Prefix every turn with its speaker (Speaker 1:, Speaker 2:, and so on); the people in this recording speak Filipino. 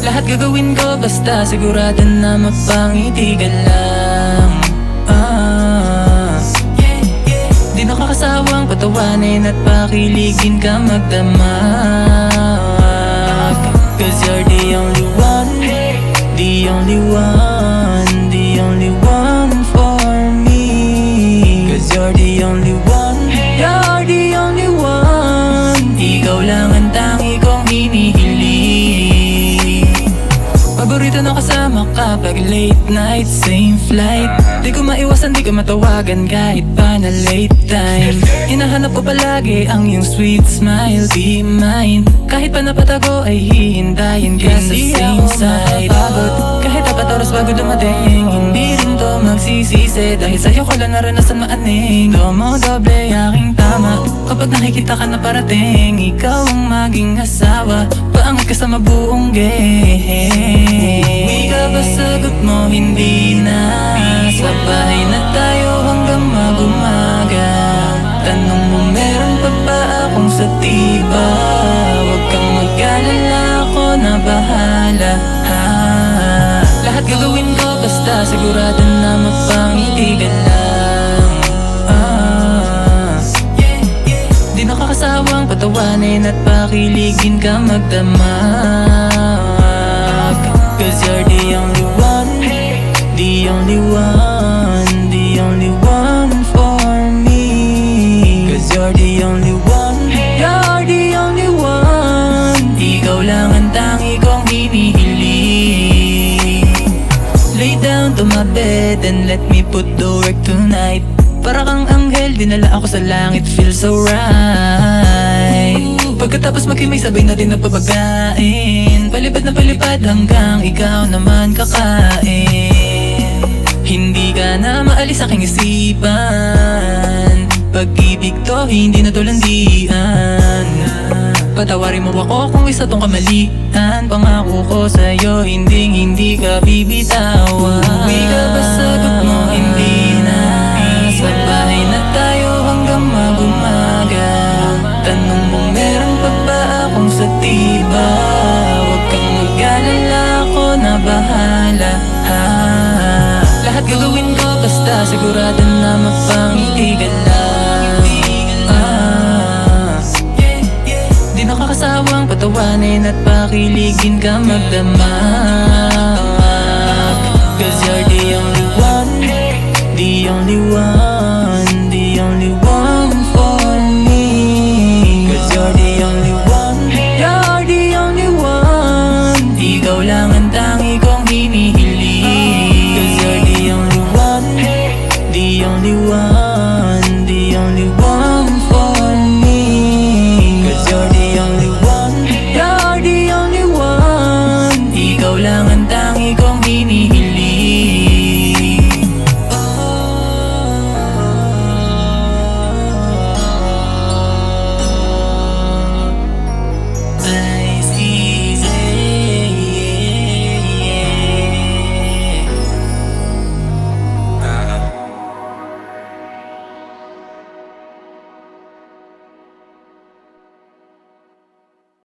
Speaker 1: Lahat gagawin ko basta sigurado na mapangiti ka lang. Di nakakasawang patawanin at pakiligin ka magdamag. Cause you're the only one, the only one, the only one for me. Cause you're the only one, you're the only one. Ikaw lang ang tangi kong hinihiling. Paborito na kasama ka pag late night, same flight. Di ko maiwasan, di ko matawagan kahit pa na late time. Hinahanap ko palagi ang iyong sweet smile, be mine. Kahit pa napatago ay hihintayin ka sa same side. Kahit 4 oras bago dumating, hindi rin to magsisisi. Dahil sa'yo ko lang naranasan maaning doble aking tama. Kapag nakikita ka na parating, ikaw ang maging asawa. Paangat ka sa mabuong game. Ikaw ba sagot mo hindi na? Sa bahay na tayo hanggang mag-umaga. Tanong mo meron pa ba akong satiba? Huwag kang mag-alala, ako na bahala. Lahat gagawin ko basta sigurado na mapangiti ka lang. Di nakakasawang patawanin at pakiligin ka magdamag. Cause you're the only one, the only one, the only one for me. Cause you're the only one, you're the only one. Ikaw lang ang tangi kong hinihiling. Lay down to my bed and let me put to work tonight. Para kang anghel, dinala ako sa langit, feels so right. Pagkatapos magkimay, sabay natin na pabagain. Palipad na palipad hanggang ikaw naman kakain. Hindi ka na maalis aking isipan. Pag-ibig to, hindi na to landian. Patawarin mo ako kung isa tong kamalian. Pangako ko sa'yo, hindi ka bibitawan. Uwi ka ba sagot mo, hindi na. Sa bahay na tayo hanggang mag-umaga. Tanong mo meron pa ba akong satiba? Huwag kang mag-alala, ako na bahala. Lahat gagawin ko basta sigurado na mapangiti ka lang. Di nakakasawang patawanin at pakiligin ka magdamag. Cause you're the only one, the only one.